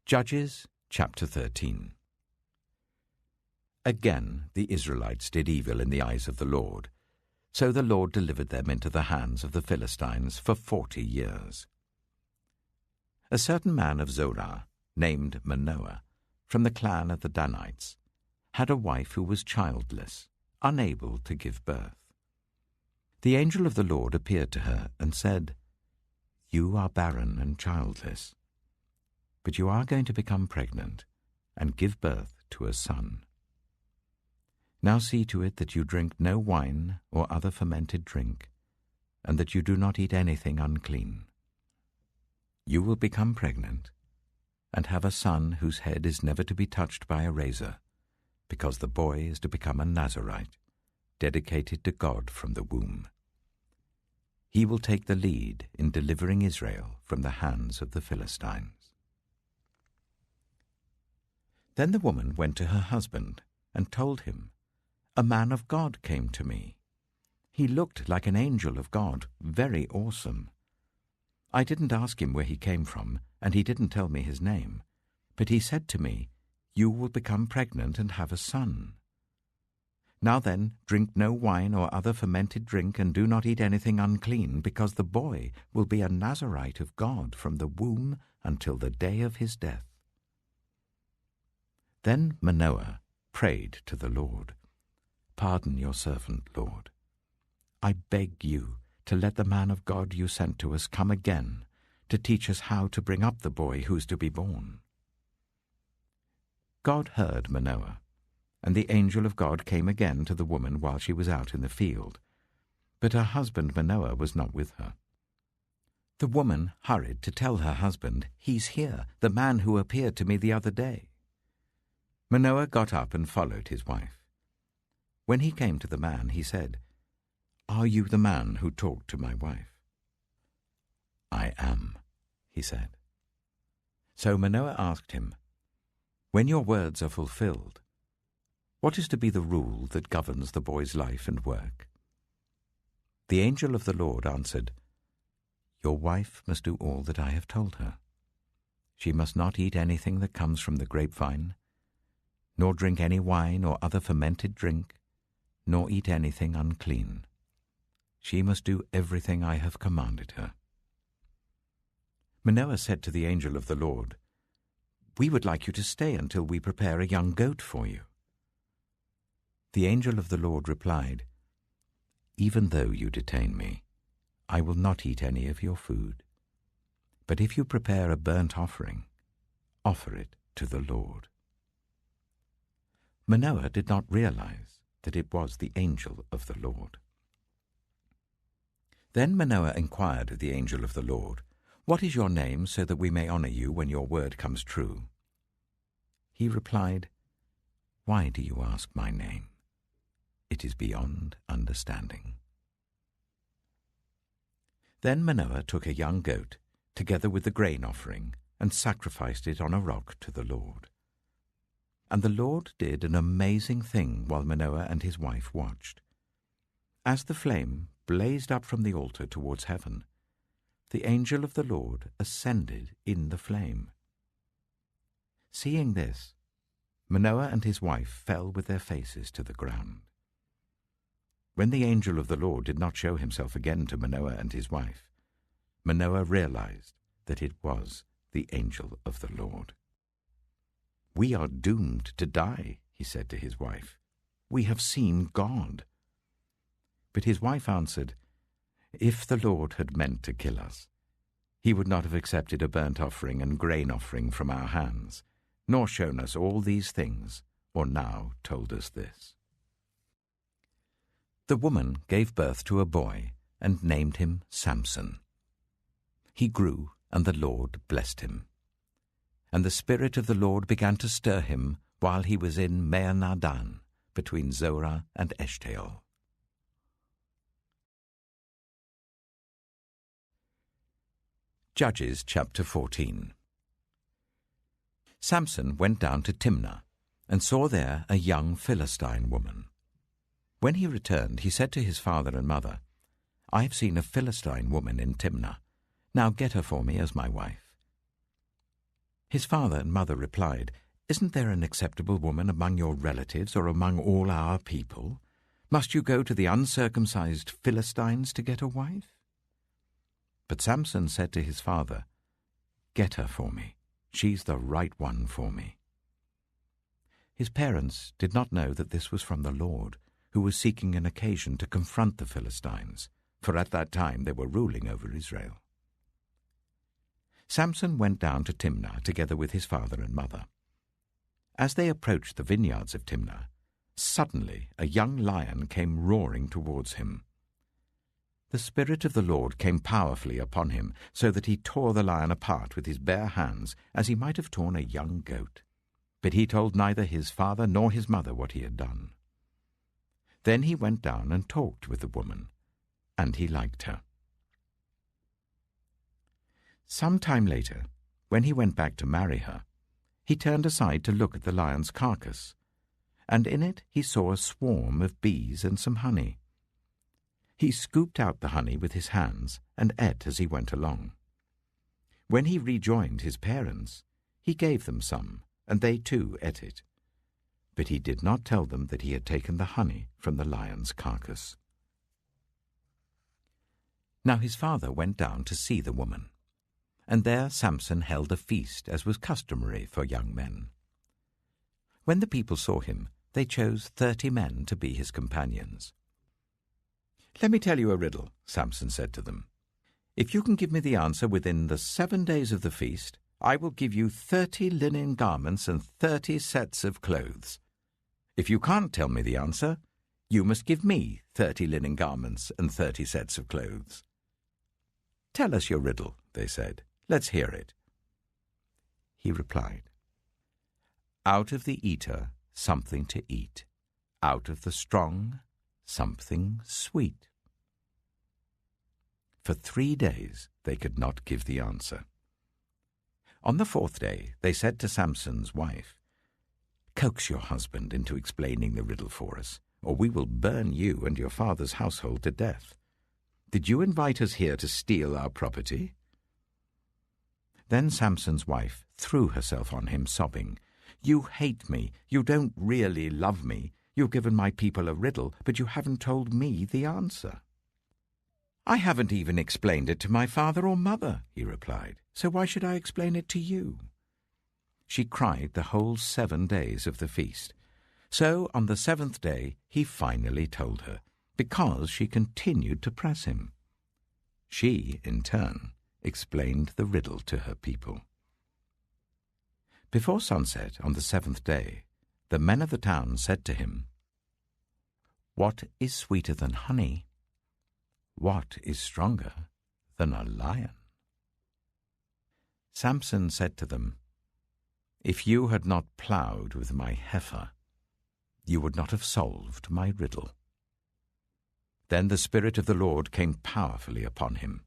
Judges chapter 13. Again the Israelites did evil in the eyes of the Lord, so the Lord delivered them into the hands of the Philistines for 40 years. A certain man of Zorah, named Manoah, from the clan of the Danites, had a wife who was childless, unable to give birth. The angel of the Lord appeared to her and said, "You are barren and childless, but you are going to become pregnant and give birth to a son. Now see to it that you drink no wine or other fermented drink, and that you do not eat anything unclean. You will become pregnant and have a son whose head is never to be touched by a razor, because the boy is to become a Nazirite, dedicated to God from the womb. He will take the lead in delivering Israel from the hands of the Philistines." Then the woman went to her husband and told him, "A man of God came to me. He looked like an angel of God, very awesome. I didn't ask him where he came from, and he didn't tell me his name. But he said to me, 'You will become pregnant and have a son. Now then, drink no wine or other fermented drink, and do not eat anything unclean, because the boy will be a Nazirite of God from the womb until the day of his death.' Then Manoah prayed to the Lord, 'Pardon your servant, Lord. I beg you to let the man of God you sent to us come again to teach us how to bring up the boy who is to be born.' God heard Manoah, and the angel of God came again to the woman while she was out in the field, but her husband Manoah was not with her. The woman hurried to tell her husband, 'He's here, the man who appeared to me the other day.' Manoah got up and followed his wife. When he came to the man, he said, 'Are you the man who talked to my wife?' 'I am,' he said. So Manoah asked him, 'When your words are fulfilled, what is to be the rule that governs the boy's life and work?' The angel of the Lord answered, 'Your wife must do all that I have told her. She must not eat anything that comes from the grapevine, nor drink any wine or other fermented drink, nor eat anything unclean. She must do everything I have commanded her.' Manoah said to the angel of the Lord, 'We would like you to stay until we prepare a young goat for you.' The angel of the Lord replied, 'Even though you detain me, I will not eat any of your food. But if you prepare a burnt offering, offer it to the Lord.' Manoah did not realize that it was the angel of the Lord. Then Manoah inquired of the angel of the Lord, 'What is your name, so that we may honor you when your word comes true?' He replied, 'Why do you ask my name? It is beyond understanding.' Then Manoah took a young goat, together with the grain offering, and sacrificed it on a rock to the Lord. And the Lord did an amazing thing while Manoah and his wife watched. As the flame blazed up from the altar towards heaven, the angel of the Lord ascended in the flame. Seeing this, Manoah and his wife fell with their faces to the ground. When the angel of the Lord did not show himself again to Manoah and his wife, Manoah realized that it was the angel of the Lord. 'We are doomed to die,' he said to his wife. 'We have seen God.' But his wife answered, 'If the Lord had meant to kill us, he would not have accepted a burnt offering and grain offering from our hands, nor shown us all these things, or now told us this.' The woman gave birth to a boy and named him Samson. He grew, and the Lord blessed him. And the Spirit of the Lord began to stir him while he was in Mahaneh-dan, between Zorah and Eshtaol. Judges chapter 14. Samson went down to Timnah and saw there a young Philistine woman. When he returned, he said to his father and mother, "I have seen a Philistine woman in Timnah. Now get her for me as my wife." His father and mother replied, "Isn't there an acceptable woman among your relatives or among all our people? Must you go to the uncircumcised Philistines to get a wife?" But Samson said to his father, "Get her for me. She's the right one for me." His parents did not know that this was from the Lord, who was seeking an occasion to confront the Philistines, for at that time they were ruling over Israel. Samson went down to Timnah together with his father and mother. As they approached the vineyards of Timnah, suddenly a young lion came roaring towards him. The Spirit of the Lord came powerfully upon him, so that he tore the lion apart with his bare hands, as he might have torn a young goat. But he told neither his father nor his mother what he had done. Then he went down and talked with the woman, and he liked her. Some time later, when he went back to marry her, he turned aside to look at the lion's carcass, and in it he saw a swarm of bees and some honey. He scooped out the honey with his hands and ate as he went along. When he rejoined his parents, he gave them some, and they too ate it. But he did not tell them that he had taken the honey from the lion's carcass. Now his father went down to see the woman, and there Samson held a feast, as was customary for young men. When the people saw him, they chose 30 men to be his companions. "Let me tell you a riddle," Samson said to them. "If you can give me the answer within the 7 days of the feast, I will give you 30 linen garments and 30 sets of clothes. If you can't tell me the answer, you must give me 30 linen garments and 30 sets of clothes." "Tell us your riddle," they said. "Let's hear it." He replied, "Out of the eater something to eat, out of the strong something sweet." For 3 days they could not give the answer. On the 4th day they said to Samson's wife, "Coax your husband into explaining the riddle for us, or we will burn you and your father's household to death. Did you invite us here to steal our property?" Then Samson's wife threw herself on him, sobbing, "You hate me. You don't really love me. You've given my people a riddle, but you haven't told me the answer." "I haven't even explained it to my father or mother," he replied, "so why should I explain it to you?" She cried the whole 7 days of the feast. So on the 7th day he finally told her, because she continued to press him. She, in turn, explained the riddle to her people. Before sunset on the 7th day, the men of the town said to him, "What is sweeter than honey? What is stronger than a lion?" Samson said to them, "If you had not ploughed with my heifer, you would not have solved my riddle." Then the Spirit of the Lord came powerfully upon him.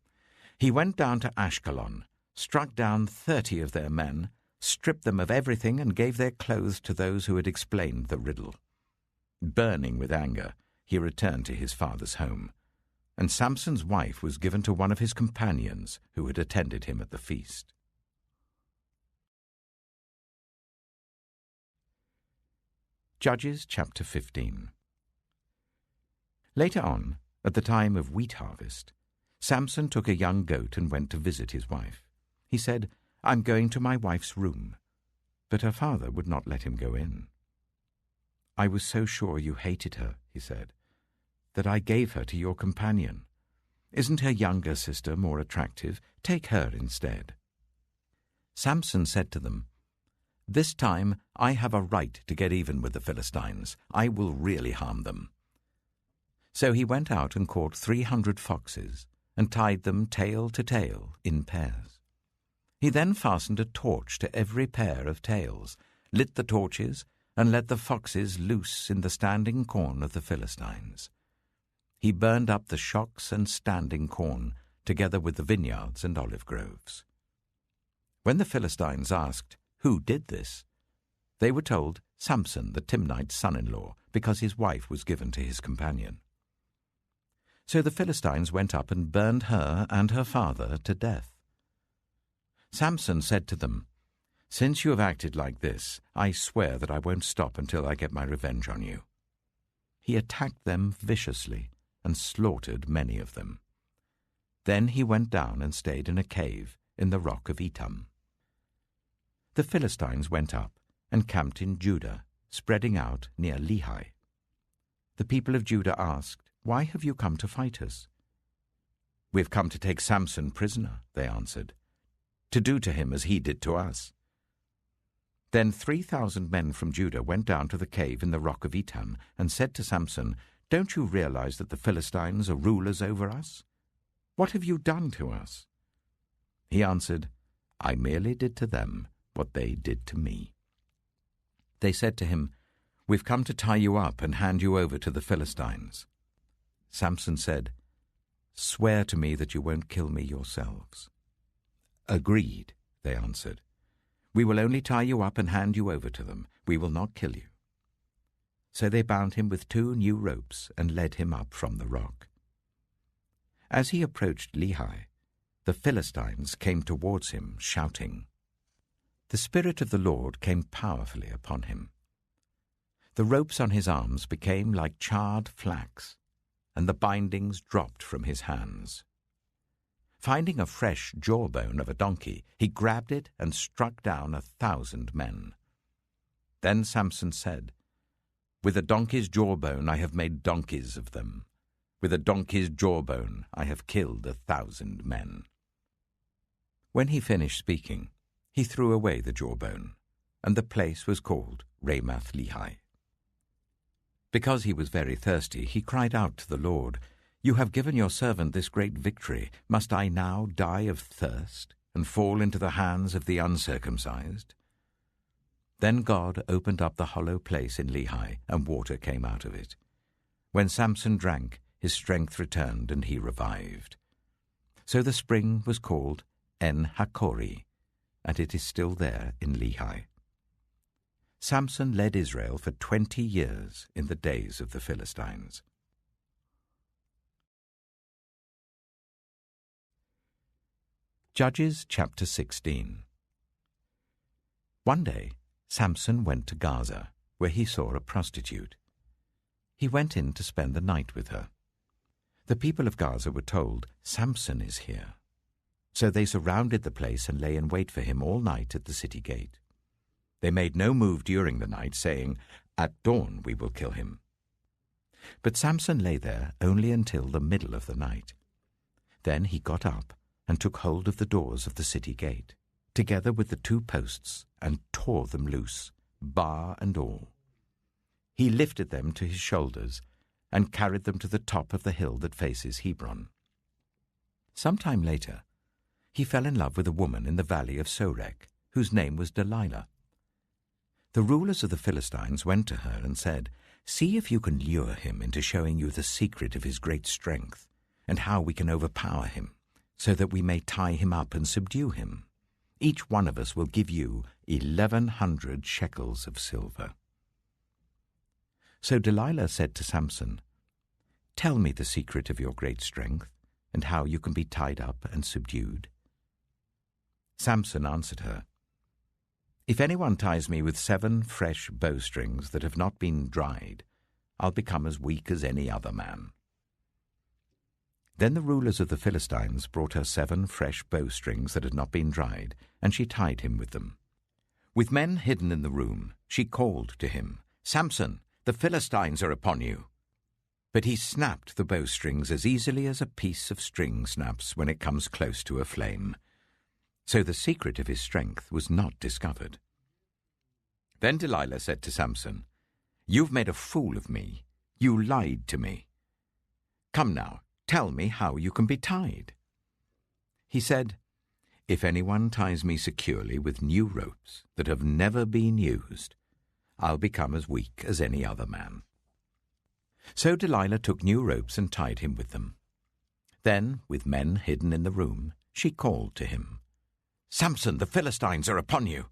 He went down to Ashkelon, struck down 30 of their men, stripped them of everything, and gave their clothes to those who had explained the riddle. Burning with anger, he returned to his father's home, and Samson's wife was given to one of his companions who had attended him at the feast. Judges chapter 15. Later on, at the time of wheat harvest, Samson took a young goat and went to visit his wife. He said, "I'm going to my wife's room," but her father would not let him go in. "I was so sure you hated her," he said, "that I gave her to your companion. Isn't her younger sister more attractive? Take her instead." Samson said to them, "This time I have a right to get even with the Philistines. I will really harm them." So he went out and caught 300 foxes and tied them tail to tail in pairs. He then fastened a torch to every pair of tails, lit the torches, and let the foxes loose in the standing corn of the Philistines. He burned up the shocks and standing corn, together with the vineyards and olive groves. When the Philistines asked, "Who did this?" they were told, "Samson, the Timnite's son-in-law, because his wife was given to his companion." So the Philistines went up and burned her and her father to death. Samson said to them, Since you have acted like this, I swear that I won't stop until I get my revenge on you." He attacked them viciously and slaughtered many of them. Then he went down and stayed in a cave in the rock of Etam. The Philistines went up and camped in Judah, spreading out near Lehi. The people of Judah asked, "Why have you come to fight us?" "We've come to take Samson prisoner," they answered, "to do to him as he did to us." Then 3,000 men from Judah went down to the cave in the rock of Etam and said to Samson, "Don't you realize that the Philistines are rulers over us? What have you done to us?" He answered, "I merely did to them what they did to me." They said to him, "We've come to tie you up and hand you over to the Philistines." Samson said, "Swear to me that you won't kill me yourselves." "Agreed," they answered. "We will only tie you up and hand you over to them. We will not kill you." So they bound him with 2 new ropes and led him up from the rock. As he approached Lehi, the Philistines came towards him, shouting. The Spirit of the Lord came powerfully upon him. The ropes on his arms became like charred flax, and the bindings dropped from his hands. Finding a fresh jawbone of a donkey, he grabbed it and struck down 1,000 men. Then Samson said, "With a donkey's jawbone I have made donkeys of them. With a donkey's jawbone I have killed 1,000 men." When he finished speaking, he threw away the jawbone, and the place was called Ramath-Lehi. Because he was very thirsty, he cried out to the Lord, "You have given your servant this great victory. Must I now die of thirst and fall into the hands of the uncircumcised?" Then God opened up the hollow place in Lehi, and water came out of it. When Samson drank, his strength returned, and he revived. So the spring was called En-Hakkore, and it is still there in Lehi. Samson led Israel for 20 years in the days of the Philistines. Judges chapter 16. One day, Samson went to Gaza, where he saw a prostitute. He went in to spend the night with her. The people of Gaza were told, "Samson is here." So they surrounded the place and lay in wait for him all night at the city gate. They made no move during the night, saying, "At dawn we will kill him." But Samson lay there only until the middle of the night. Then he got up and took hold of the doors of the city gate, together with the 2 posts, and tore them loose, bar and all. He lifted them to his shoulders and carried them to the top of the hill that faces Hebron. Some time later, he fell in love with a woman in the valley of Sorek, whose name was Delilah. The rulers of the Philistines went to her and said, "See if you can lure him into showing you the secret of his great strength, and how we can overpower him, so that we may tie him up and subdue him. Each one of us will give you 1,100 shekels of silver." So Delilah said to Samson, "Tell me the secret of your great strength, and how you can be tied up and subdued." Samson answered her, "If anyone ties me with 7 fresh bowstrings that have not been dried, I'll become as weak as any other man." Then the rulers of the Philistines brought her 7 fresh bowstrings that had not been dried, and she tied him with them. With men hidden in the room, she called to him, "Samson, the Philistines are upon you." But he snapped the bowstrings as easily as a piece of string snaps when it comes close to a flame. So the secret of his strength was not discovered. Then Delilah said to Samson, "You've made a fool of me. You lied to me. Come now, tell me how you can be tied." He said, "If anyone ties me securely with new ropes that have never been used, I'll become as weak as any other man." So Delilah took new ropes and tied him with them. Then, with men hidden in the room, she called to him, "Samson, the Philistines are upon you."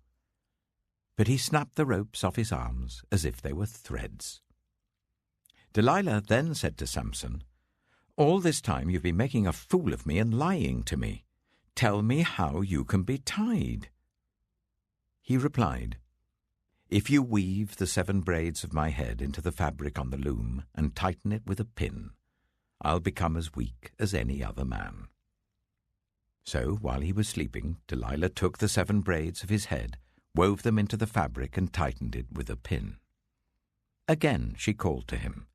But he snapped the ropes off his arms as if they were threads. Delilah then said to Samson, "All this time you've been making a fool of me and lying to me. Tell me how you can be tied." He replied, "If you weave the 7 braids of my head into the fabric on the loom and tighten it with a pin, I'll become as weak as any other man." So, while he was sleeping, Delilah took the 7 braids of his head, wove them into the fabric, and tightened it with a pin. Again she called to him,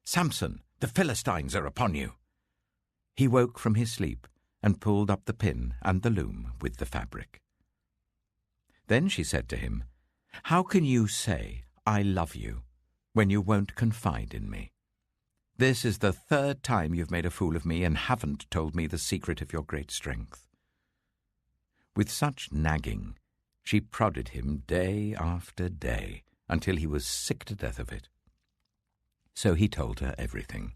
"Samson, the Philistines are upon you." He woke from his sleep and pulled up the pin and the loom with the fabric. Then she said to him, "How can you say, 'I love you,' when you won't confide in me? This is the 3rd time you've made a fool of me and haven't told me the secret of your great strength." With such nagging, she prodded him day after day until he was sick to death of it. So he told her everything.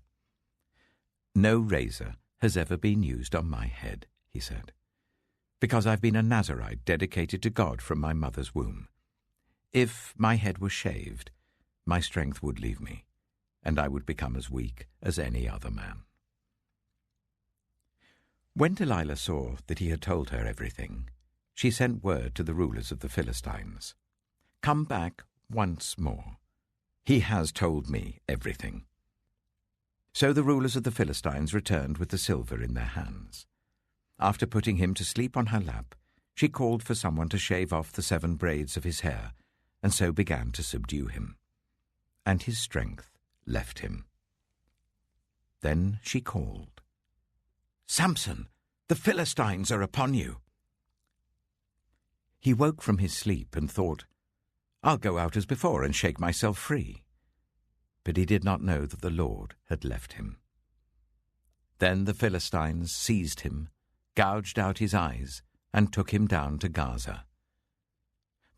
"No razor has ever been used on my head," he said, "because I've been a Nazirite dedicated to God from my mother's womb. If my head was shaved, my strength would leave me, and I would become as weak as any other man." When Delilah saw that he had told her everything, she sent word to the rulers of the Philistines, "Come back once more. He has told me everything." So the rulers of the Philistines returned with the silver in their hands. After putting him to sleep on her lap, she called for someone to shave off the 7 braids of his hair, and so began to subdue him. And his strength left him. Then she called, "Samson, the Philistines are upon you." He woke from his sleep and thought, "I'll go out as before and shake myself free." But he did not know that the Lord had left him. Then the Philistines seized him, gouged out his eyes, and took him down to Gaza.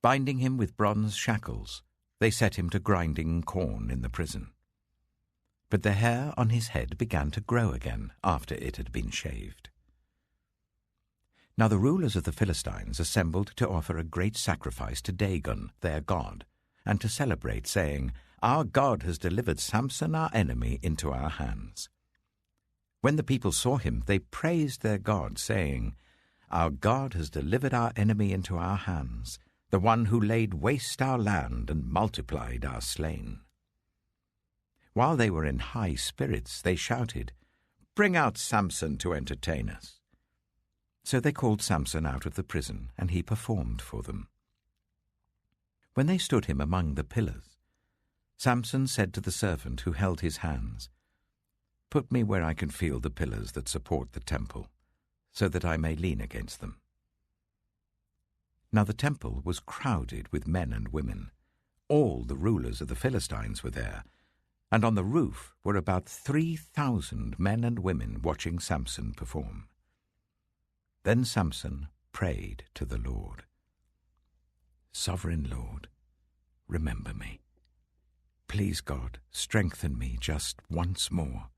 Binding him with bronze shackles, they set him to grinding corn in the prison. But the hair on his head began to grow again after it had been shaved. Now the rulers of the Philistines assembled to offer a great sacrifice to Dagon, their god, and to celebrate, saying, "Our God has delivered Samson, our enemy, into our hands." When the people saw him, they praised their God, saying, "Our God has delivered our enemy into our hands, the one who laid waste our land and multiplied our slain." While they were in high spirits, they shouted, "Bring out Samson to entertain us." So they called Samson out of the prison, and he performed for them. When they stood him among the pillars, Samson said to the servant who held his hands, "Put me where I can feel the pillars that support the temple, so that I may lean against them." Now the temple was crowded with men and women. All the rulers of the Philistines were there, and on the roof were about 3,000 men and women watching Samson perform. Then Samson prayed to the Lord, "Sovereign Lord, remember me. Please, God, strengthen me just once more,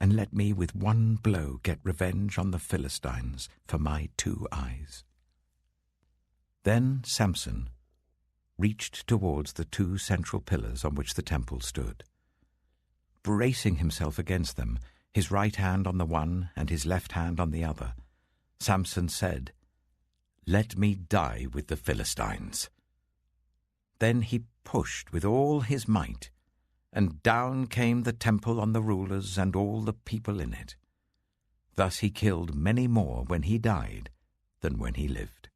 and let me with one blow get revenge on the Philistines for my 2 eyes." Then Samson reached towards the 2 central pillars on which the temple stood. Bracing himself against them, his right hand on the one and his left hand on the other, Samson said, "Let me die with the Philistines." Then he pushed with all his might, and down came the temple on the rulers and all the people in it. Thus he killed many more when he died than when he lived.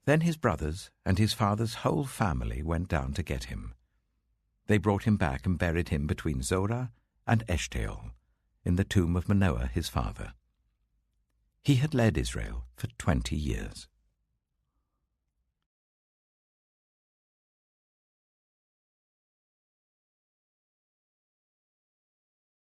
Then his brothers and his father's whole family went down to get him. They brought him back and buried him between Zorah and Eshtaol, in the tomb of Manoah his father. He had led Israel for 20 years.